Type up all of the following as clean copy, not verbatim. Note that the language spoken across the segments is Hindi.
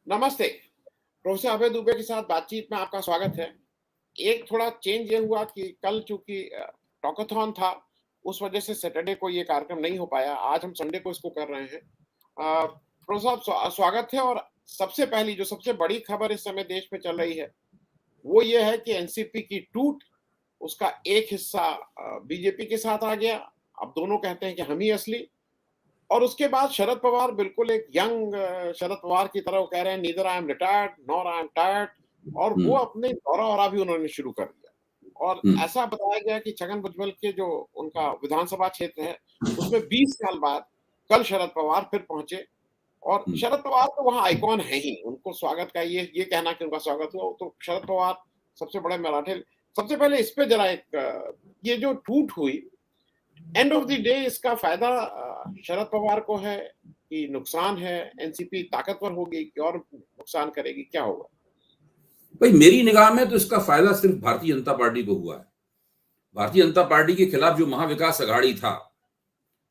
नमस्ते। प्रोफेसर अभय दुबे के साथ बातचीत में आपका स्वागत है। एक थोड़ा चेंज ये हुआ कि कल चूँकि टॉकथॉन था, उस वजह से सैटरडे को ये कार्यक्रम नहीं हो पाया। आज हम संडे को इसको कर रहे हैं। प्रोफेसर साहब स्वागत है और सबसे पहली जो सबसे बड़ी खबर इस समय देश में चल रही है, वो ये है कि एनसीपी की टूट, उसका एक हिस्सा बीजेपी के साथ आ गया। अब दोनों कहते हैं कि हम ही असली। और उसके बाद शरद पवार बिल्कुल एक यंग शरद पवार की तरह वो कह रहे हैं neither I am retired nor I am tired. और वो हुँ, अपने दौरा-वौरा भी उन्होंने शुरू कर दिया। और हुँ, ऐसा बताया गया कि छगन भुजबल के जो उनका विधानसभा क्षेत्र है, उसमें 20 साल बाद कल शरद पवार फिर पहुँचे। और हुँ। शरद पवार तो वहाँ आइकॉन है ही, उनको स्वागत का ये कहना कि उनका स्वागत हुआ, वो तो शरद पवार सबसे बड़े मराठे। सबसे पहले इस पे ज़रा एक ये जो टूट हुई, एंड ऑफ द डे इसका फायदा शरद पवार को है कि नुकसान है? एनसीपी ताकतवर होगी कि और नुकसान करेगी, क्या होगा? भई मेरी निगाह में तो इसका फ़ायदा सिर्फ़ भारतीय जनता पार्टी को हुआ है। भारतीय जनता पार्टी के खिलाफ जो महाविकास अघाड़ी था,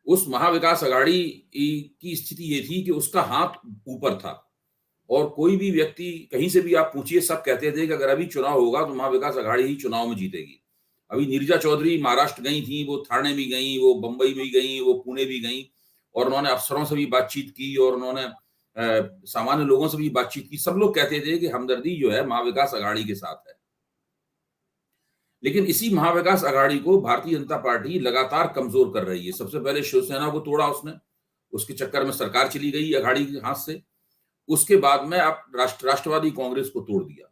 उस महाविकास अघाड़ी की स्थिति ये थी कि उसका हाथ ऊपर था और कोई भी व्यक्ति कहीं से भी आप पूछिए सब कहते थे कि अगर अभी चुनाव होगा तो महाविकास अघाड़ी ही चुनाव में जीतेगी। अभी नीरजा चौधरी महाराष्ट्र गई थीं, वो ठाणे भी गईं, वो बम्बई भी गईं, वो पुणे भी गईं और उन्होंने अफ़सरों से भी बातचीत की और उन्होंने सामान्य लोगों से भी बातचीत की। सब लोग कहते थे कि हमदर्दी जो है महाविकास अघाड़ी के साथ है। लेकिन इसी महाविकास अघाड़ी को भारतीय जनता पार्टी लगातार कमज़ोर कर रही है। सबसे पहले शिवसेना को तोड़ा उसने, उसके चक्कर में सरकार चली गई अघाड़ी के हाथ से। उसके बाद में अब राष्ट्रवादी कांग्रेस को तोड़ दिया।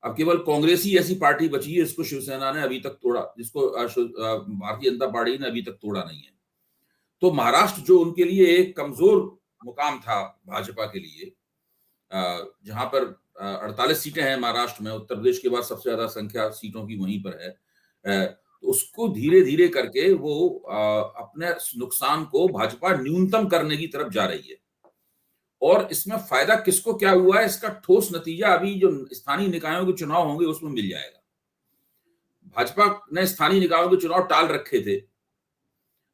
अब केवल कांग्रेस ही ऐसी पार्टी बची है जिसको शिवसेना ने अभी तक तोड़ा, जिसको भारतीय जनता पार्टी ने अभी तक तोड़ा नहीं है। तो महाराष्ट्र जो उनके लिए एक कमजोर मुकाम था भाजपा के लिए, जहां पर 48 सीटें हैं महाराष्ट्र में, उत्तर प्रदेश के बाद सबसे ज्यादा संख्या सीटों की वहीं पर है। तो उसको धीरे धीरे करके वो अपने नुकसान को भाजपा न्यूनतम करने की तरफ जा रही है। और इसमें फायदा किसको क्या हुआ है, इसका ठोस नतीजा अभी जो स्थानीय निकायों के चुनाव होंगे उसमें मिल जाएगा। भाजपा ने स्थानीय निकायों के चुनाव टाल रखे थे।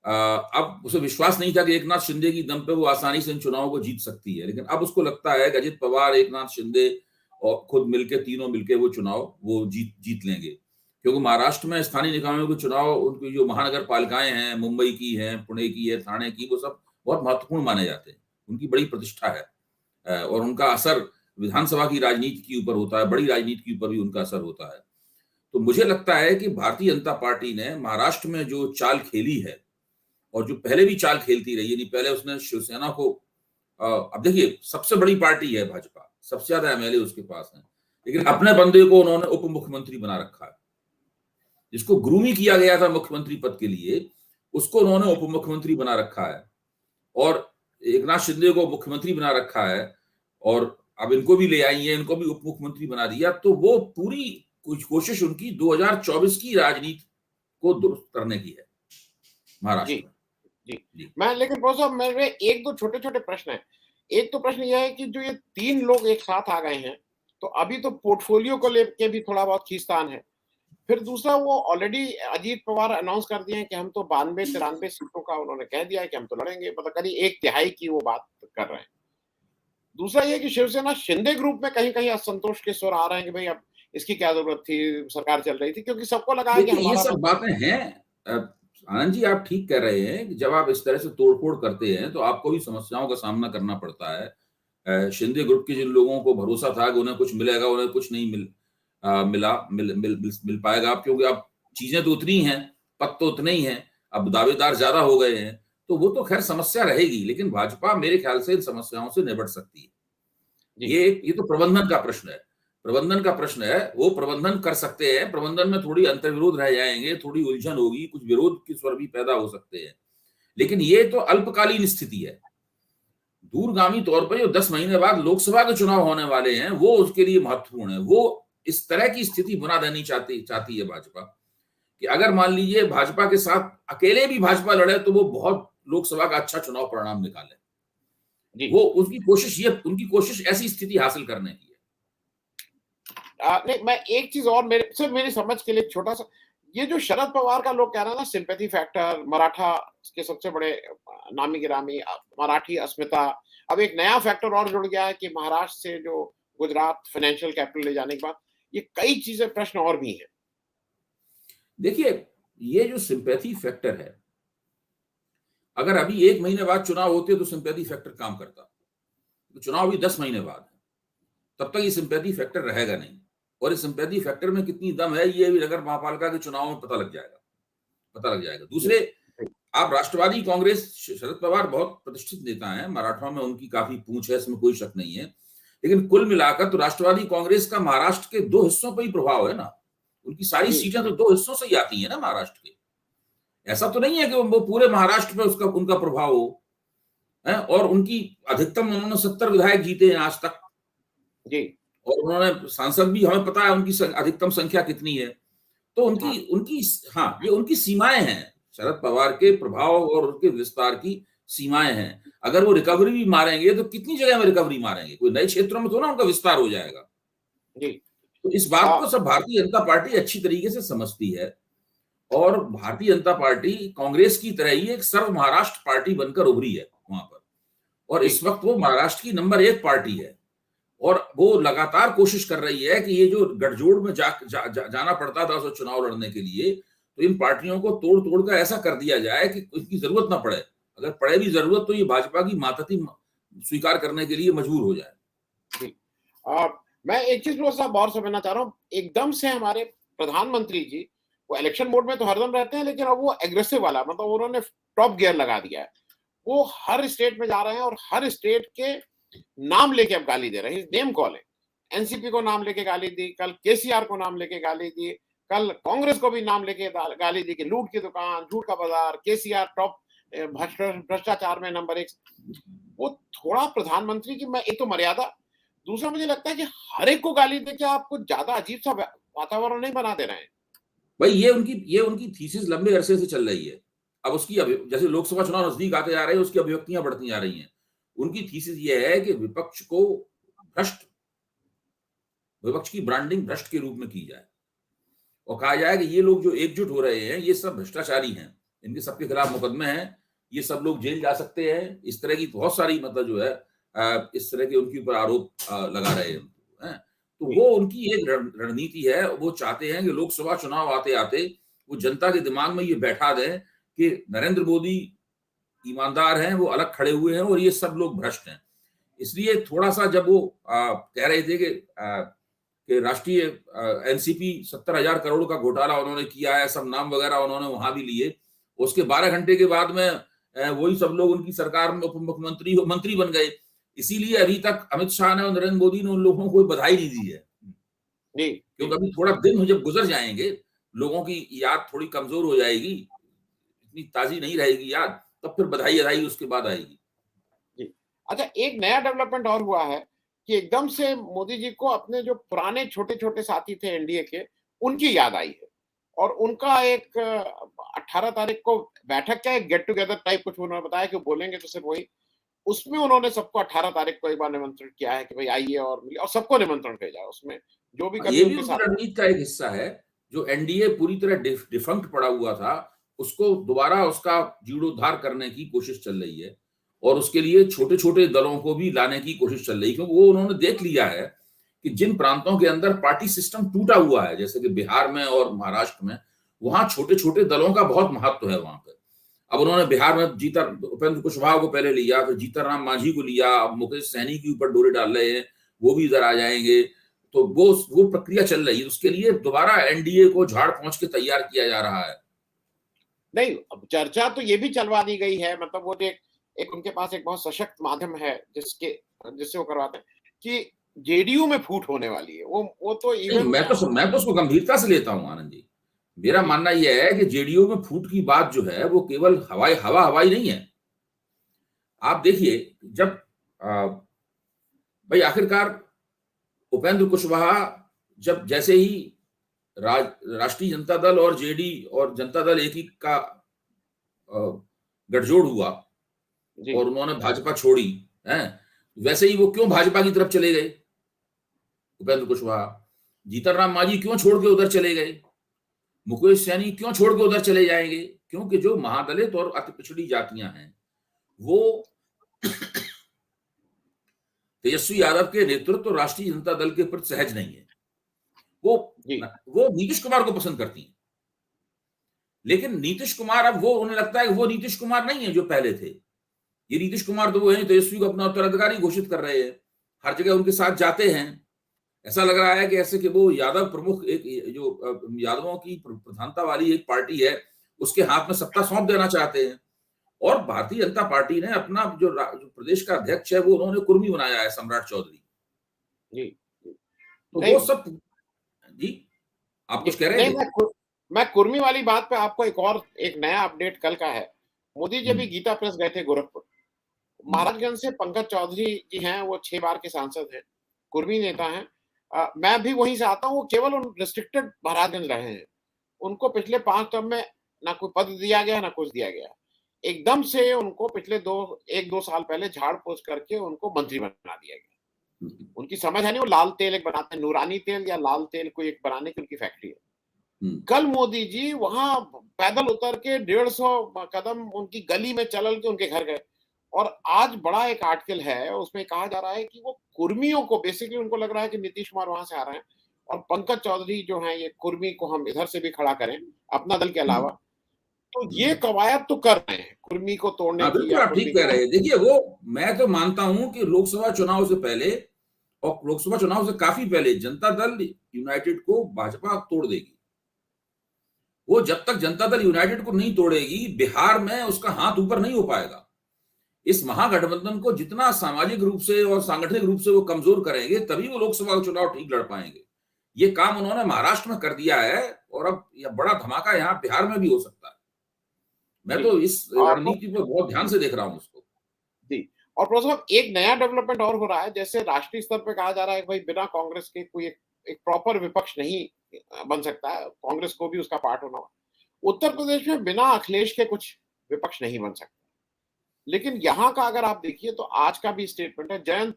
अब उसे विश्वास नहीं था कि एकनाथ शिंदे की दम पे वो आसानी से इन चुनावों को जीत सकती है, लेकिन अब उसको लगता है कि अजित पवार, एकनाथ शिंदे और खुद मिलके, तीनों मिलके वो चुनाव वो जीत लेंगे। क्योंकि महाराष्ट्र में स्थानीय निकायों के चुनाव, उनकी जो महानगर पालिकाएं हैं, मुंबई की है, पुणे की है, ठाणे की, वो सब बहुत महत्वपूर्ण माने जाते हैं। उनकी बड़ी प्रतिष्ठा है और उनका असर विधानसभा की राजनीति के ऊपर होता है, बड़ी राजनीति के ऊपर भी उनका असर होता है। तो मुझे लगता है कि भारतीय जनता पार्टी ने महाराष्ट्र में जो चाल खेली है और जो पहले भी चाल खेलती रही, यानी पहले उसने शिवसेना को अब देखिए सबसे बड़ी पार्टी है भाजपा, सबसे ज्यादा एमएलए उसके पास हैं, लेकिन अपने बंदे को उन्होंने उप मुख्यमंत्री बना रखा है। जिसको ग्रूमी किया गया था मुख्यमंत्री पद के लिए, उसको उन्होंने उप मुख्यमंत्री बना रखा है और एकनाथ शिंदे को मुख्यमंत्री बना रखा है और अब इनको भी ले आई है, इनको भी उप मुख्यमंत्री बना दिया। तो वो पूरी कुछ कोशिश उनकी 2024 की राजनीति को दुरुस्त करने की है जी, महाराष्ट्र में। जी। जी। मैं लेकिन प्रोफ़ेसर साहब मेरे 1-2 छोटे-छोटे प्रश्न हैं। एक तो प्रश्न ये है कि जो ये 3 लोग एक साथ आ गए हैं, तो अभी तो पोर्टफोलियो को लेके भी थोड़ा बहुत खींचतान है। फिर दूसरा वो ऑलरेडी अजीत पवार अनाउंस कर दिए हैं कि हम तो 92-93 सीटों का उन्होंने कह दिया है कि हम तो लड़ेंगे, मतलब करीब 1 तिहाई की वो बात कर रहे हैं। दूसरा ये कि शिवसेना शिंदे ग्रुप में कहीं-कहीं असंतोष के स्वर आ रहे हैं कि भई अब इसकी क्या ज़रूरत थी, सरकार चल रही थी, क्योंकि सबको लगा है कि देखिए, ये हमारा सब बस। बातें हैं। आनंद जी, आप ठीक कह रहे हैं कि जब आप इस तरह से तोड़-फोड़ करते हैं, तो आपको भी समस्याओं का सामना करना पड़ता है। शिंदे ग्रुप के जिन लोगों को भरोसा था कि उन्हें कुछ मिलेगा, उन्हें कुछ नहीं मिला, मिल पाएगा अब, क्योंकि अब चीज़ें तो उतनी ही हैं, पद तो उतने ही हैं, अब दावेदार ज़्यादा हो गए हैं, तो वो तो खैर समस्या रहेगी, लेकिन भाजपा मेरे ख्याल से इन समस्याओं से निपट सकती है। जी, ये तो प्रबंधन का प्रश्न है। प्रबंधन का प्रश्न है, वो प्रबंधन कर सकते हैं, प्रबंधन में थोड़ी अंतर्विरोध रह जाएँगे, थोड़ी उलझन होगी, कुछ विरोध के स्वर भी पैदा हो सकते हैं। लेकिन ये तो अल्पकालीन स्थिति है। दूरगामी तौर पर जो 10 महीने बाद लोकसभा के चुनाव होने वाले हैं, वो उसके लिए महत्वपूर्ण है। वो इस तरह की स्थिति बना देनी चाहती चाहती है भाजपा, कि अगर मान लीजिए भाजपा के साथ अकेले भी भाजपा लड़े, तो वो बहुत लोकसभा का अच्छा चुनाव परिणाम निकाले। जी। वो उनकी कोशिश ऐसी स्थिति हासिल करने की है। नहीं, मैं एक चीज़ और मेरी समझ के लिए छोटा-सा, ये जो शरद पवार का लोग कह रहे हैं ना सिम्पैथी फैक्टर, मराठा के सबसे बड़े नामी-गिरामी मराठी अस्मिता, अब एक नया फैक्टर और जुड़ गया है कि महाराष्ट्र से जो गुजरात फाइनेंशियल कैपिटल ले जाने के बाद ये कई चीजें प्रश्न और भी हैं। देखिए, ये जो सिंपैथी फैक्टर है, अगर अभी 1 महीने बाद चुनाव होते तो सिंपैथी फैक्टर काम करता। तो चुनाव अभी 10 महीने बाद है, तब तक ये सिंपैथी फैक्टर रहेगा नहीं। और इस सिंपैथी फैक्टर में कितनी दम है, ये भी नगर महापालिका के चुनाव में पता लग जाएगा। दूसरे, आप राष्ट्रवादी कांग्रेस, शरद पवार बहुत प्रतिष्ठित नेता हैं, मराठा में उनकी काफी पूंछ है, इसमें कोई शक नहीं है। लेकिन कुल मिलाकर तो राष्ट्रवादी कांग्रेस का महाराष्ट्र के 2 हिस्सों पर ही प्रभाव है ना। उनकी सारी सीटें तो 2 हिस्सों से ही आती है ना महाराष्ट्र के। ऐसा तो नहीं है कि वो पूरे महाराष्ट्र में उनका प्रभाव हो है। और उनकी अधिकतम, उन्होंने 70 विधायक जीते हैं आज तक जी। और उन्होंने सांसद भी, हमें पता है उनकी अधिकतम संख्या कितनी है। तो ये उनकी सीमाएं हैं। शरद पवार के प्रभाव और उनके विस्तार की सीमाएं हैं। अगर वो रिकवरी भी मारेंगे तो कितनी जगह में रिकवरी मारेंगे, कोई नए क्षेत्रों में तो ना उनका विस्तार हो जाएगा। जी। तो इस बात को सब भारतीय जनता पार्टी अच्छी तरीके से समझती है और भारतीय जनता पार्टी कांग्रेस की तरह ही एक सर्व महाराष्ट्र पार्टी बनकर उभरी है वहां पर। और इस वक्त वो महाराष्ट्र की नंबर 1 पार्टी है और वो लगातार कोशिश कर रही है कि ये जो गठजोड़ में जाना पड़ता था उस चुनाव लड़ने के लिए, तो इन पार्टियों को तोड़ तोड़ कर ऐसा कर दिया जाए कि इसकी जरूरत ना पड़े। अगर पड़े भी जरूरत तो ये भाजपा की मातहती स्वीकार करने के लिए मजबूर हो जाए। जी। मैं एक चीज साहब और समझना चाह रहा हूँ, एकदम से हमारे प्रधानमंत्री जी वो इलेक्शन मोड में तो हरदम रहते हैं, लेकिन अब वो एग्रेसिव वाला, मतलब उन्होंने टॉप गियर लगा दिया है। वो हर स्टेट में जा रहे हैं और हर स्टेट के नाम लेके अब गाली दे रहे हैं। नेम कॉल है, एनसीपी को नाम लेके गाली दी, कल केसीआर को नाम लेके गाली दी, कल कांग्रेस को भी नाम लेके गाली दी कि लूट की दुकान, झूठ का बाजार, केसीआर टॉप भ्रष्टाचार में नंबर 1। वो थोड़ा प्रधानमंत्री की, मैं एक तो मर्यादा, दूसरा मुझे लगता है कि हर एक को गाली देके आप कुछ ज्यादा अजीब सा वातावरण नहीं बना दे रहे हैं भाई। ये उनकी थीसिस लंबे अरसे से चल रही है। अब उसकी जैसे लोकसभा चुनाव नजदीक आते जा रहे हैं, उसकी अभिव्यक्तियां बढ़ती जा रही हैं। उनकी थीसिस ये है कि विपक्ष की ब्रांडिंग भ्रष्ट के रूप में की जाए और कहा जाए कि ये लोग जो एकजुट हो रहे हैं ये सब भ्रष्टाचारी हैं, इनके सबके खिलाफ मुकदमे हैं, ये सब लोग जेल जा सकते हैं। इस तरह की बहुत सारी, मतलब जो है इस तरह के उनके ऊपर आरोप लगा रहे हैं। तो वो उनकी एक रणनीति है। वो चाहते हैं कि लोकसभा चुनाव आते आते वो जनता के दिमाग में ये बैठा दें कि नरेंद्र मोदी ईमानदार हैं, वो अलग खड़े हुए हैं और ये सब लोग भ्रष्ट हैं। इसलिए थोड़ा सा जब वो कह रहे थे कि राष्ट्रीय एनसीपी 70,000 करोड़ का घोटाला उन्होंने किया है, सब नाम वगैरह उन्होंने वहां भी लिए, उसके 12 घंटे के बाद में वही सब लोग उनकी सरकार में उप मुख्यमंत्री मंत्री बन गए। इसीलिए अभी तक अमित शाह ने और नरेंद्र मोदी ने उन लोगों को बधाई नहीं दी है। क्योंकि अभी थोड़ा दिन जब गुजर जाएंगे, लोगों की याद थोड़ी कमजोर हो जाएगी, इतनी ताजी नहीं रहेगी याद, तब फिर बधाई उसके बाद आएगी। अच्छा, एक नया डेवलपमेंट और हुआ है कि एकदम से मोदी जी को अपने जो पुराने छोटे छोटे साथी थे एनडीए के, उनकी याद आई है और उनका एक 18 तारीख को बैठक का एक गेट टुगेदर टाइप कुछ उन्होंने बताया कि बोलेंगे तो सिर्फ वही। उसमें उन्होंने सबको 18 तारीख को एक बार निमंत्रण किया है कि भाई आइए और मिलिए, और सबको निमंत्रण भेजा। उसमें जो भी ये भी उनकी रणनीति का एक हिस्सा है। जो एनडीए पूरी तरह डिफंक्ट पड़ा हुआ था, उसको दोबारा उसका जीर्णोद्धार करने की कोशिश चल रही है और उसके लिए छोटे छोटे दलों को भी लाने की कोशिश चल रही है। क्योंकि वो उन्होंने देख लिया है कि जिन प्रांतों के अंदर पार्टी सिस्टम टूटा हुआ है, जैसे कि बिहार में और महाराष्ट्र में, वहां छोटे छोटे दलों का बहुत महत्व है वहां पर। अब उन्होंने बिहार में उपेंद्र कुशवाहा को पहले लिया, फिर जीतन राम मांझी को लिया, अब मुकेश सहनी के ऊपर डोरे डाल रहे हैं, वो भी इधर आ जाएंगे। तो वो प्रक्रिया चल रही है। उसके लिए दोबारा एनडीए को झाड़ पहुंच के तैयार किया जा रहा है। नहीं, अब चर्चा तो ये भी चलवा दी गई है, मतलब वो एक उनके पास एक बहुत सशक्त माध्यम है जिससे वो करवाते हैं कि जेडीयू में फूट होने वाली है। वो तो इवन मैं तो उसको गंभीरता से लेता हूं आनंद जी। मेरा मानना यह है कि जेडीयू में फूट की बात जो है वो केवल हवाई नहीं है। आप देखिए, जब भाई आखिरकार उपेंद्र कुशवाहा जब जैसे ही राष्ट्रीय जनता दल और जेडी और जनता दल एक ही का गठजोड़ हुआ और उन्होंने भाजपा छोड़ी है, वैसे ही वो क्यों भाजपा की तरफ चले गए उपेंद्र कुशवाहा? जीतन राम मांझी क्यों छोड़ के उधर चले गए? मुकेश सैनी क्यों छोड़ के उधर चले जाएंगे? क्योंकि जो महादलित और अति पिछड़ी जातियां हैं वो तेजस्वी यादव के नेतृत्व तो राष्ट्रीय जनता दल के प्रति सहज नहीं है। वो नीतीश कुमार को पसंद करती है, लेकिन नीतीश कुमार, अब वो उन्हें लगता है कि वो नीतीश कुमार नहीं है जो पहले थे। ये नीतीश कुमार तो वो है, तेजस्वी को अपना उत्तराधिकारी घोषित कर रहे हैं, हर जगह उनके साथ जाते हैं। ऐसा लग रहा है कि ऐसे कि वो यादव प्रमुख, एक जो यादवों की प्रधानता वाली एक पार्टी है, उसके हाथ में सत्ता सौंप देना चाहते हैं। और भारतीय जनता पार्टी ने अपना जो प्रदेश का अध्यक्ष है वो उन्होंने कुर्मी बनाया है, सम्राट चौधरी जी। तो वो सब जी, आप कुछ कह रहे थे? मैं कुर्मी वाली बात पे आपको एक नया अपडेट कल का है। मोदी जी अभी गीता प्रेस गए थे गोरखपुर। महाराजगंज से पंकज चौधरी जी हैं, वो 6 बार के सांसद हैं, कुर्मी नेता हैं। मैं भी वहीं से आता हूँ। वो केवल रिस्ट्रिक्टेड महाराजगंज रहे हैं। उनको पिछले 5 टर्म में ना कोई पद दिया गया, ना कुछ दिया गया। एकदम से उनको पिछले 1-2 साल पहले झाड़ पोछ करके उनको मंत्री बना दिया गया। उनकी समझ है नहीं, वो लाल तेल एक बनाते हैं, नूरानी तेल या लाल तेल कोई एक बनाने की उनकी फैक्ट्री है। कल मोदी जी वहां पैदल उतर के 150 कदम उनकी गली में चल के उनके घर गए। और आज बड़ा एक आर्टिकल है, उसमें कहा जा रहा है कि वो कुर्मियों को, बेसिकली उनको लग रहा है कि नीतीश कुमार वहां से आ रहे हैं और पंकज चौधरी जो है, ये कुर्मी को हम इधर से भी खड़ा करें अपना दल के अलावा। तो ये कवायद तो कर रहे हैं कुर्मी को तोड़ने की। बिल्कुल, आप ठीक कह रहे हैं। देखिए, वो मैं तो मानता हूं कि लोकसभा चुनाव से पहले और लोकसभा चुनाव से काफी पहले जनता दल यूनाइटेड को भाजपा तोड़ देगी। वो जब तक जनता दल यूनाइटेड को नहीं तोड़ेगी, बिहार में उसका हाथ ऊपर नहीं हो पाएगा। इस महागठबंधन को जितना सामाजिक रूप से और सांगठनिक रूप से वो कमजोर करेंगे, तभी वो लोकसभा चुनाव ठीक लड़ पाएंगे। ये काम उन्होंने महाराष्ट्र में कर दिया है और अब यह बड़ा धमाका यहाँ बिहार में भी हो सकता है। मैं तो इस रणनीति पर बहुत ध्यान से देख रहा हूँ उसको जी। और प्रोफेसर साहब, एक नया डेवलपमेंट और हो रहा है। जैसे राष्ट्रीय स्तर पे कहा जा रहा है कि भाई बिना कांग्रेस के कोई एक प्रॉपर विपक्ष नहीं बन सकता है, कांग्रेस को भी उसका पार्ट होना। उत्तर प्रदेश में बिना अखिलेश के कुछ विपक्ष नहीं बन सकता। लेकिन यहाँ का अगर आप देखिए तो आज का भी स्टेटमेंट है। जयंत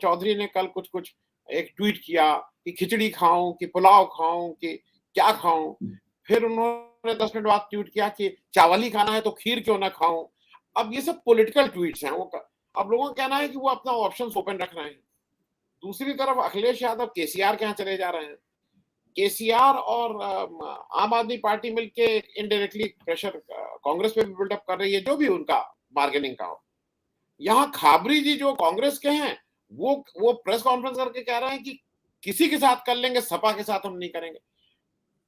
चौधरी ने कल कुछ एक ट्वीट किया कि खिचड़ी खाऊं कि पुलाव खाऊं कि क्या खाऊं। फिर उन्होंने 10 मिनट बाद ट्वीट किया कि चावल ही खाना है तो खीर क्यों ना खाऊं। अब ये सब पॉलिटिकल ट्वीट्स हैं। अब लोगों का कहना है कि वो अपना ऑप्शंस ओपन रख रहे हैं। दूसरी तरफ अखिलेश यादव केसीआर के यहाँ चले जा रहे हैं। केसीआर और आम आदमी पार्टी मिलके इनडायरेक्टली प्रेशर कांग्रेस पे भी बिल्डअप कर रही है, जो भी उनका बार्गेनिंग का हो। यहाँ खाबरी जी जो कांग्रेस के हैं, वो प्रेस कॉन्फ्रेंस करके कह रहे हैं कि किसी के साथ कर लेंगे, सपा के साथ हम नहीं करेंगे।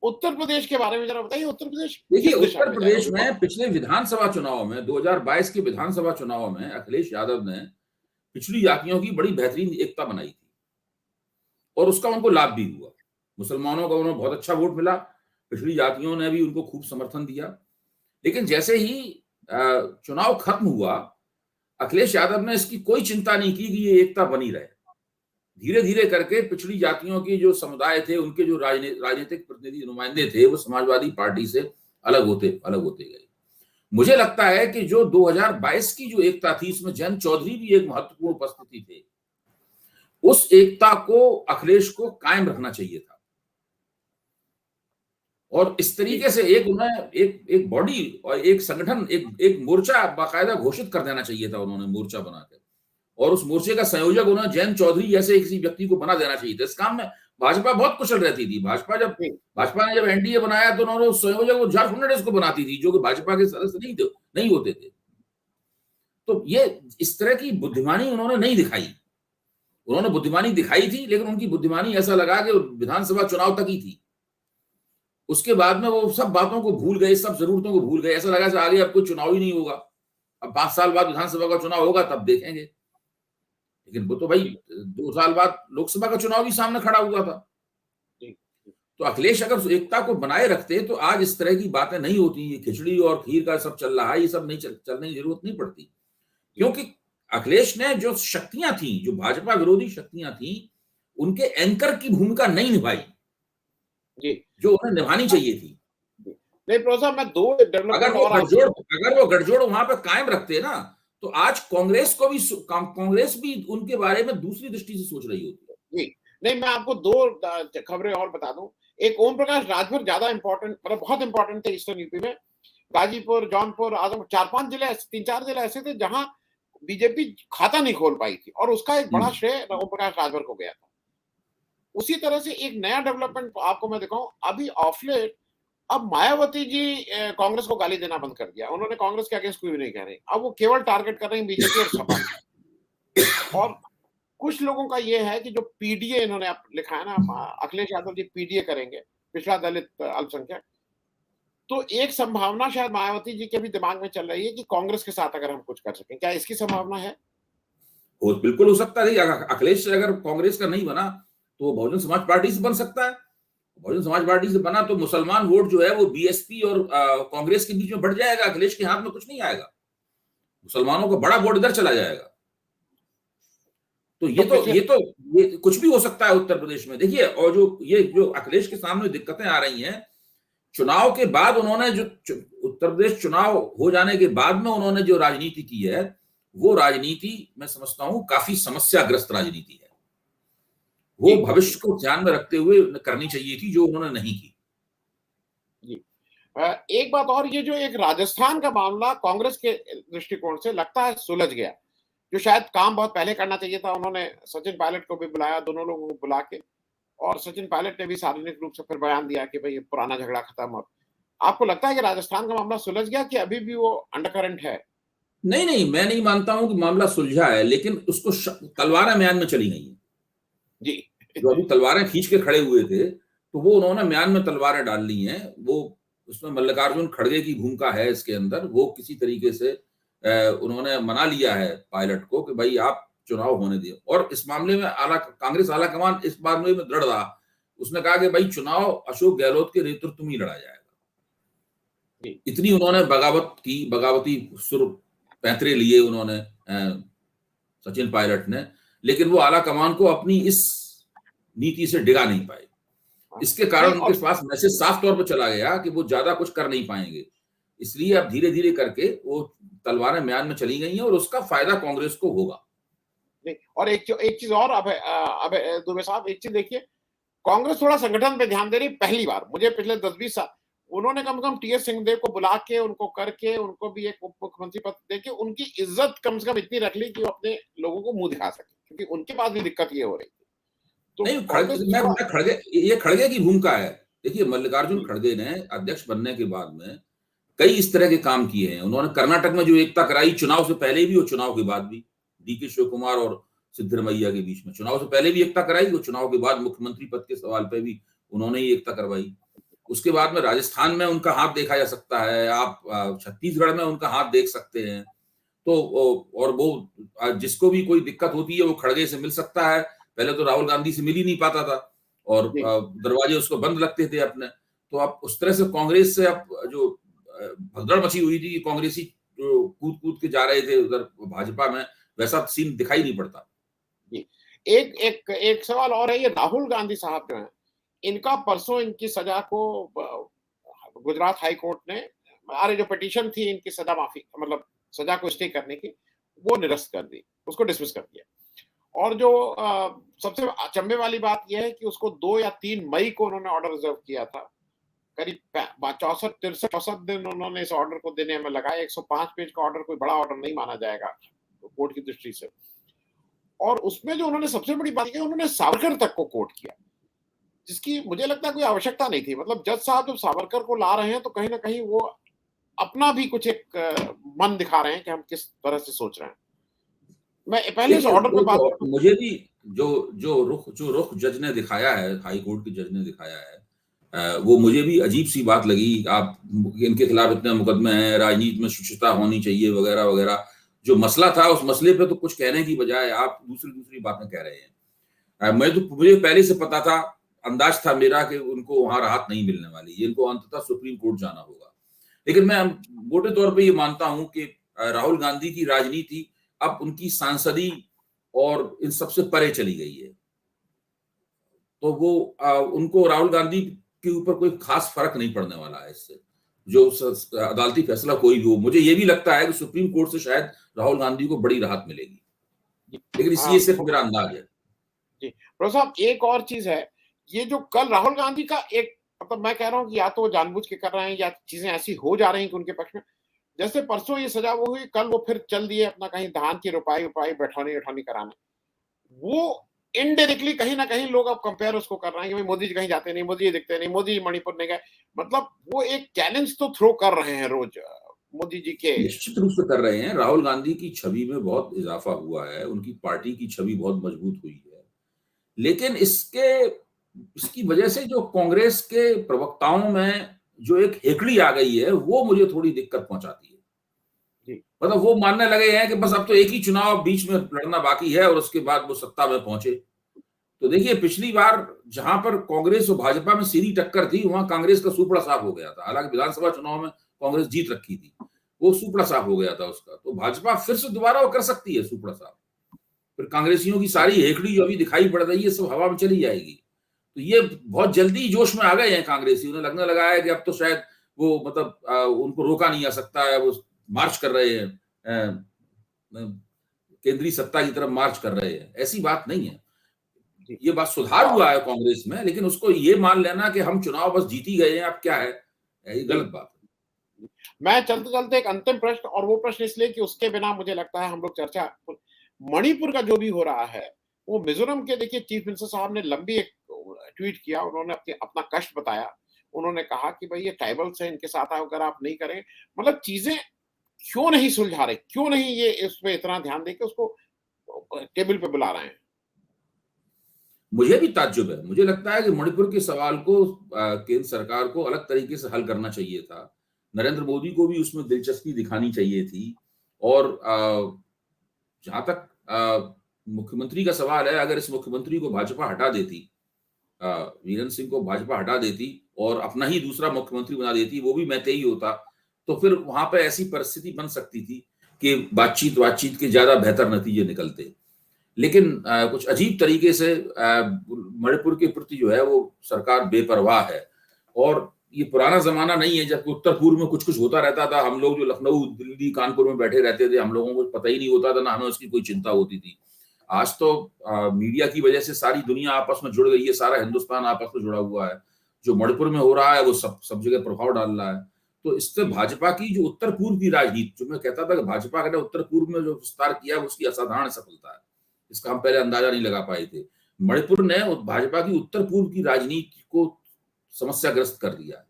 उत्तर प्रदेश के बारे में जरा बताइए। उत्तर प्रदेश, देखिए, उत्तर प्रदेश में पिछले विधानसभा चुनाव में 2022 के विधानसभा चुनाव में अखिलेश यादव ने पिछड़ी जातियों की बड़ी बेहतरीन एकता बनाई थी और उसका उनको लाभ भी हुआ। मुसलमानों का उन्हें बहुत अच्छा वोट मिला, पिछड़ी जातियों ने भी उनको खूब समर्थन दिया। लेकिन जैसे ही चुनाव खत्म हुआ, अखिलेश यादव ने इसकी कोई चिंता नहीं की कि ये एकता बनी रहे। धीरे धीरे करके पिछड़ी जातियों के जो समुदाय थे, उनके जो राजनीतिक प्रतिनिधि नुमाइंदे थे, वो समाजवादी पार्टी से अलग होते गए। मुझे लगता है कि जो 2022 की जो एकता थी, इसमें जयंत चौधरी भी एक महत्वपूर्ण उपस्थिति थे। उस एकता को अखिलेश को कायम रखना चाहिए था और इस तरीके से एक बॉडी और एक संगठन, एक मोर्चा बाकायदा घोषित कर देना चाहिए था। उन्होंने मोर्चा बनाकर, और उस मोर्चे का संयोजक उन्होंने जयंत चौधरी जैसे किसी व्यक्ति को बना देना चाहिए था। इस काम में भाजपा बहुत कुशल रहती थी। भाजपा ने जब एनडीए बनाया तो उन्होंने उस संयोजक को झारखंड फर्नांडिस को बनाती थी, जो कि भाजपा के सदस्य नहीं होते थे। तो ये इस तरह की बुद्धिमानी उन्होंने नहीं दिखाई। उन्होंने बुद्धिमानी दिखाई थी, लेकिन उनकी बुद्धिमानी ऐसा लगा कि विधानसभा चुनाव तक ही थी। उसके बाद में वो सब बातों को भूल गए, सब जरूरतों को भूल गए। ऐसा लगा आगे अब कोई चुनाव ही नहीं होगा, अब 5 साल बाद विधानसभा का चुनाव होगा तब देखेंगे। लेकिन वो तो भाई 2 साल बाद लोकसभा का चुनाव भी सामने खड़ा हुआ था। तो अखिलेश अगर एकता को बनाए रखते तो आज इस तरह की बातें नहीं होती। ये खिचड़ी और खीर का सब चल रहा है, ये सब नहीं चलने की जरूरत नहीं पड़ती, क्योंकि अखिलेश ने जो शक्तियां थी, जो भाजपा विरोधी शक्तियां थी, उनके एंकर की भूमिका नहीं निभाई जो उन्हें निभानी चाहिए थी। नहीं प्रोफेसर, मैं 2 अगर वो गठजोड़ वहां पर कायम रखते ना, तो आज कांग्रेस भी उनके बारे में दूसरी दृष्टि से सोच रही होती। नहीं, मैं आपको 2 खबरें और बता दूं। एक, ओम प्रकाश राजभर ज्यादा इंपॉर्टेंट, मतलब बहुत इंपॉर्टेंट थे ईस्टर्न यूपी में। गाजीपुर, जौनपुर, आजमगढ़, 4-5 जिले, 3-4 जिले ऐसे थे जहां बीजेपी खाता नहीं खोल पाई थी और उसका एक बड़ा श्रेय ओम प्रकाश राजभर को गया था। उसी तरह से एक नया डेवलपमेंट आपको मैं दिखाऊं, अभी ऑफ लेट अब मायावती जी कांग्रेस को गाली देना बंद कर दिया। उन्होंने कांग्रेस के अगेंस्ट कोई भी नहीं कह रही, अब वो केवल टारगेट कर रही हैं बीजेपी और सपा। और कुछ लोगों का ये है कि जो पीडीए इन्होंने लिखा है ना, अखिलेश यादव जी पीडीए करेंगे, पिछड़ा दलित अल्पसंख्यक, तो एक संभावना शायद मायावती जी के भी दिमाग में चल रही है कि कांग्रेस के साथ अगर हम कुछ कर सकें, क्या इसकी संभावना है? वो बिल्कुल हो सकता है। अखिलेश अगर कांग्रेस का नहीं बना तो वो बहुजन समाज पार्टी से बन सकता है। बहुजन समाज पार्टी से बना तो मुसलमान वोट जो है वो बीएसपी और कांग्रेस के बीच में बढ़ जाएगा। अखिलेश के हाथ में कुछ नहीं आएगा, मुसलमानों का बड़ा वोट इधर चला जाएगा। तो ये कुछ भी हो सकता है उत्तर प्रदेश में। देखिए, और जो अखिलेश के सामने दिक्कतें आ रही हैं, चुनाव के बाद उन्होंने जो उत्तर प्रदेश चुनाव हो जाने के बाद में उन्होंने जो राजनीति की है, वो राजनीति मैं समझता हूं काफी समस्याग्रस्त राजनीति है। वो भविष्य को ध्यान में रखते हुए करनी चाहिए थी, जो उन्होंने नहीं की। जी। एक बात और, ये जो एक राजस्थान का मामला कांग्रेस के दृष्टिकोण से लगता है सुलझ गया, जो शायद काम बहुत पहले करना चाहिए था। उन्होंने सचिन पायलट को भी बुलाया, दोनों लोगों को बुला के, और सचिन पायलट ने भी सार्वजनिक रूप से फिर बयान दिया कि भाई पुराना झगड़ा खत्म। और आपको लगता है कि राजस्थान का मामला सुलझ गया कि अभी भी वो अंडरकरंट है? नहीं नहीं, मैं नहीं मानता हूं कि मामला सुलझा है, लेकिन उसको तलवारें म्यान में चली गई हैं। जी। जो अभी तलवारें खींच के खड़े हुए थे, तो वो उन्होंने म्यान में तलवारें डाल ली हैं। वो उसमें मल्लिकार्जुन खड़गे की भूमिका है इसके अंदर। वो किसी तरीके से उन्होंने मना लिया है पायलट को कि भाई आप चुनाव होने दिए। और इस मामले में कांग्रेस आला कमान इस मामले में दृढ़ रहा। उसने कहा कि भाई चुनाव अशोक गहलोत के नेतृत्व में ही लड़ा जाएगा। इतनी उन्होंने बगावत की, बगावती सुर पैंतरे लिए उन्होंने सचिन पायलट ने, लेकिन वो आला कमान को अपनी इस नीति से डिगा नहीं पाए। इसके कारण उनके पास मैसेज साफ तौर पर चला गया कि वो ज्यादा कुछ कर नहीं पाएंगे। इसलिए अब धीरे धीरे करके वो तलवारें म्यान में चली गई हैं और उसका फायदा कांग्रेस को होगा। और एक चीज और, अब दुबे साहब एक चीज देखिए, कांग्रेस थोड़ा संगठन पे ध्यान दे रही। पहली बार मुझे पिछले 10-20 साल उन्होंने कम से कम टीएस सिंहदेव को बुला के, उनको करके, उनको भी एक उप मुख्यमंत्री पद देके उनकी इज्जत कम से कम इतनी रख ली कि वो अपने लोगों को मुंह दिखा सके, क्योंकि उनके पास भी दिक्कत ये हो रही थी। तो नहीं, ये खड़गे की भूमिका है। देखिए, मल्लिकार्जुन खड़गे ने अध्यक्ष बनने के बाद में कई इस तरह के काम किए हैं। उन्होंने कर्नाटक में जो एकता कराई, चुनाव से पहले भी और चुनाव के बाद भी, डीके शिव कुमार और सिद्धरमैया के बीच में चुनाव से पहले भी एकता कराई, वो चुनाव के बाद मुख्यमंत्री पद के सवाल पे भी उन्होंने ही एकता करवाई। उसके बाद में राजस्थान में उनका हाथ देखा जा सकता है, आप छत्तीसगढ़ में उनका हाथ देख सकते हैं। तो और वो जिसको भी कोई दिक्कत होती है वो खड़गे से मिल सकता है। पहले तो राहुल गांधी से मिल ही नहीं पाता था और दरवाजे उसको बंद लगते थे अपने। तो अब उस तरह से कांग्रेस से अब जो भगदड़ मची हुई थी, कांग्रेसी कूद कूद के जा रहे थे उधर भाजपा में, वैसा सीन दिखाई नहीं पड़ता। एक सवाल और है, ये राहुल गांधी साहब जो है, इनका परसों इनकी सजा को गुजरात हाई कोर्ट ने, अरे जो पिटीशन थी इनकी सजा माफी, मतलब सजा को स्टे करने की, वो निरस्त कर दी, उसको डिसमिस कर दिया। और जो सबसे अचंभे वाली बात यह है कि उसको 2 या 3 मई को उन्होंने ऑर्डर रिजर्व किया था। करीब 64 दिन उन्होंने इस ऑर्डर को देने में लगाए। 105 पेज का ऑर्डर कोई बड़ा ऑर्डर नहीं माना जाएगा कोर्ट की दृष्टि से। और उसमें जो उन्होंने सबसे बड़ी बात की, उन्होंने सावरकर तक को कोट किया, जिसकी मुझे लगता है कोई आवश्यकता नहीं थी। मतलब जज साहब जब सावरकर को ला रहे हैं तो कहीं ना कहीं वो अपना भी कुछ एक मन दिखा रहे हैं कि हम किस तरह से सोच रहे हैं। मैं पहले इस ऑर्डर पे बात करूं, मुझे भी जो रुख जज ने दिखाया है, हाई कोर्ट के जज ने दिखाया है, वो मुझे भी अजीब सी बात लगी। आप इनके खिलाफ इतने मुकदमे हैं, राजनीति में शुचिता होनी चाहिए वगैरह वगैरह। जो मसला था उस मसले पे तो कुछ कहने की बजाय आप दूसरी बातें कह रहे हैं। मुझे पहले से पता था, अंदाज था मेरा कि उनको वहां राहत नहीं मिलने वाली, इनको अंततः सुप्रीम कोर्ट जाना होगा। लेकिन मैं मोटे तौर पे ये मानता हूं कि राहुल गांधी की राजनीति अब उनकी सांसदी और इन सबसे परे चली गई है। तो वो उनको राहुल गांधी के ऊपर कोई खास फर्क नहीं पड़ने वाला है इससे, जो अदालती फैसला कोई भी हो। मुझे ये भी लगता है कि सुप्रीम कोर्ट से शायद राहुल गांधी को बड़ी राहत मिलेगी, लेकिन ये सिर्फ मेरा अंदाज है। जी प्रोफेसर साहब, एक और चीज है, ये जो कल राहुल गांधी का एक, मतलब मैं कह रहा हूं कि या तो वो जानबूझ के कर रहे हैं या चीजें ऐसी हो जा रही हैं कि उनके पक्ष में। जैसे परसों ये सजा वो हुई, कल वो फिर चल दिए अपना कहीं धान की रोपाई-वोपाई, बैठौनी-वैठौनी कराने। वो इनडायरेक्टली कहीं न कहीं लोग अब कंपेयर उसको कर रहे हैं कि भाई मोदी जी कहीं जाते नहीं, मोदी जी दिखते नहीं, मोदी जी मणिपुर नहीं गए। मतलब वो एक चैलेंज तो थ्रो कर रहे हैं रोज़ मोदी जी के। निश्चित रूप से कर रहे हैं। राहुल गांधी की छवि में बहुत इज़ाफ़ा हुआ है, उनकी पार्टी की छवि बहुत मजबूत हुई है। लेकिन इसकी वजह से जो कांग्रेस के प्रवक्ताओं में जो एक हेकड़ी आ गई है, वो मुझे थोड़ी दिक्कत पहुँचाती है। जी, मतलब वो मानने लगे हैं कि बस अब तो एक ही चुनाव बीच में लड़ना बाकी है और उसके बाद वो सत्ता में पहुँचे। तो देखिए पिछली बार जहाँ पर कांग्रेस और भाजपा में सीधी टक्कर थी, वहाँ कांग्रेस का सूपड़ा साफ हो गया था। हालाँकि विधानसभा चुनाव में कांग्रेस जीत रखी थी। वो सूपड़ा साफ हो गया था उसका। तो भाजपा फिर से दोबारा वो कर सकती है सूपड़ा साफ। फिर कांग्रेसियों की जी, सारी हेकड़ी जो अभी दिखाई पड़ रही है, सब हवा में चली जाएगी। तो ये बहुत जल्दी जोश में आ गए हैं कांग्रेसी। उन्हें लगने लगा है कि अब तो शायद वो मतलब उनको रोका नहीं जा सकता है। वो मार्च कर रहे हैं। केंद्रीय सत्ता की तरफ मार्च कर रहे हैं। ऐसी बात नहीं है। जी। ये बात सुधार और हुआ है कांग्रेस में, लेकिन उसको ये मान लेना कि हम चुनाव बस जीत ही गए हैं, अब क्या है, ये जी, गलत बात है। मैं चलते-चलते एक अंतिम प्रश्न, और वो प्रश्न इसलिए कि उसके बिना मुझे लगता है हम लोग चर्चा मणिपुर का जो भी हो रहा है, वो मिज़ोरम के देखिए चीफ मिनिस्टर साहब ने लंबी एक ट्वीट किया, उन्होंने अपना कष्ट बताया। उन्होंने कहा कि भई ये ट्राइबल्स हैं, इनके साथ अगर आप नहीं करें, मतलब चीज़ें क्यों नहीं सुलझा रहे? क्यों नहीं ये इसमें इतना ध्यान देके उसको टेबल पे बुला रहे हैं? मुझे भी ताज्जुब है। मुझे लगता है कि मणिपुर के सवाल को केंद्र सरकार को अलग तरीके से हल करना चाहिए था। नरेंद्र मोदी को भी उसमें दिलचस्पी दिखानी चाहिए थी और जहाँ तक मुख्यमंत्री का सवाल है, अगर इस मुख्यमंत्री को भाजपा हटा देती, अ, वीरेंद्र सिंह को भाजपा हटा देती और अपना ही दूसरा मुख्यमंत्री बना देती, वो भी मैतेई होता, तो फिर वहाँ पे ऐसी परिस्थिति बन सकती थी कि बातचीत के ज़्यादा बेहतर नतीजे निकलते। लेकिन कुछ अजीब तरीके से मणिपुर के प्रति जो है वो सरकार बेपरवाह है और ये पुराना ज़माना नहीं है जब उत्तर-पूर्व में कुछ-कुछ होता रहता था। हम लोग जो लखनऊ, दिल्ली, कानपुर में बैठे रहते थे, हम लोगों को पता ही नहीं होता था, ना हमें उसकी कोई चिंता होती थी। आज तो मीडिया की वजह से सारी दुनिया आपस में जुड़ गई है, सारा हिंदुस्तान आपस में जुड़ा हुआ है। जो मणिपुर में हो रहा है वो सब सब जगह प्रभाव डाल रहा है। तो इससे जी, भाजपा की जो उत्तर-पूर्व की राजनीति, जो मैं कहता था कि भाजपा ने उत्तर-पूर्व में जो विस्तार किया है, वो उसकी असाधारण सफलता है। इसका हम पहले अंदाजा नहीं लगा पाए थे। मणिपुर ने भाजपा की उत्तर-पूर्व की राजनीति को समस्याग्रस्त कर दिया है।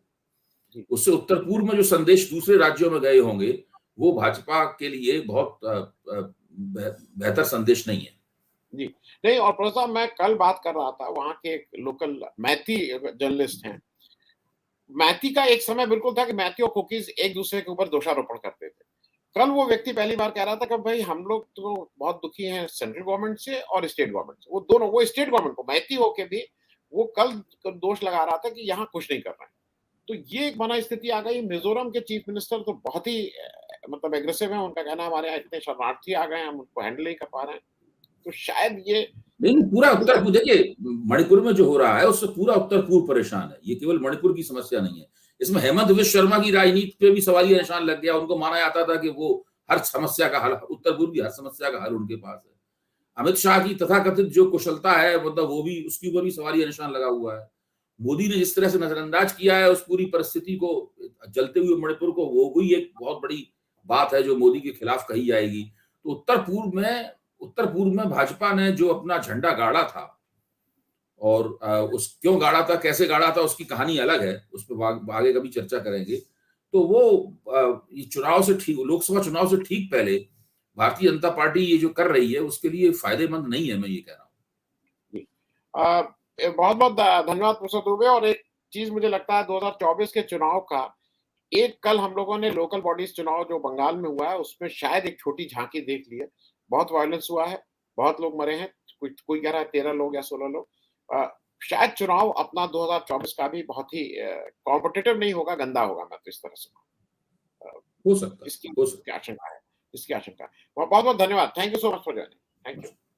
जी, उससे उत्तर-पूर्व में जो संदेश दूसरे राज्यों में गए होंगे, वो भाजपा के लिए बहुत बेहतर संदेश नहीं है। जी। नहीं, और प्रोफ़ेसर साहब मैं कल बात कर रहा था, वहाँ के एक लोकल मैती जर्नलिस्ट हैं। मैती का एक समय बिल्कुल था कि मैती और कुकीज़ एक-दूसरे के ऊपर दोषारोपण करते थे। कल वो व्यक्ति पहली बार कह रहा था कि भई हम लोग तो बहुत दुखी हैं सेंट्रल गवर्नमेंट से और स्टेट गवर्नमेंट से। वो दोनों, वो स्टेट गवर्नमेंट को मैती होके भी वो कल दोष लगा रहा था कि यहाँ कुछ नहीं कर रहे हैं। तो ये एक बना स्थिति आ गई। मिज़ोरम के चीफ मिनिस्टर तो बहुत ही मतलब एग्रेसिव हैं, उनका कहना है हमारे यहाँ इतने शरणार्थी आ गए हैं, हम उनको हैंडल नहीं कर पा रहे हैं। तो शायद ये नहीं, नहीं, पूरा टेक्निकल। उत्तर देखिए, मणिपुर में जो हो रहा है उससे पूरा उत्तर-पूर्व परेशान है। ये केवल मणिपुर की समस्या नहीं है। इसमें हेमंत विश्व शर्मा की राजनीति पे भी सवालिया निशान लग गया। उनको माना जाता था कि वो हर समस्या का हल, उत्तर-पूर्व की हर समस्या का हल उनके पास है। अमित शाह की तथाकथित जो कुशलता है, मतलब वो भी, उसके ऊपर भी सवालिया निशान लगा हुआ है। मोदी ने जिस तरह से नजरअंदाज किया है उस पूरी परिस्थिति को, जलते हुए मणिपुर को, वो भी एक बहुत बड़ी बात है जो मोदी के खिलाफ कही जाएगी। तो उत्तर-पूर्व में भाजपा ने जो अपना झंडा गाड़ा था और उस क्यों गाड़ा था, कैसे गाड़ा था, उसकी कहानी अलग है। उस पे आगे कभी चर्चा करेंगे। तो वो ये चुनाव से ठीक, लोकसभा चुनाव से ठीक पहले भारतीय जनता पार्टी ये जो कर रही है उसके लिए फायदेमंद नहीं है, मैं ये कह रहा हूँ। जी। बहुत-बहुत धन्यवाद प्रोफ़ेसर दुबे। और एक चीज़ मुझे लगता है 2024 के चुनाव का एक कल हम लोगों ने लोकल बॉडीज़ चुनाव जो बंगाल में हुआ है, उसमें शायद एक छोटी झाँकी देख ली है। बहुत वायलेंस हुआ है, बहुत लोग मरे हैं, कोई कोई कह रहा है 13 लोग या 16 लोग। अ, शायद चुनाव अपना 2024 का भी बहुत ही कॉम्पिटिटिव नहीं होगा, गंदा होगा, मैं तो इस तरह से अ, हो सकता है, इसकी हो सकता इसकी आशंका है, इसकी आशंका है। बहुत-बहुत धन्यवाद। Thank you so much for joining. Thank you. है।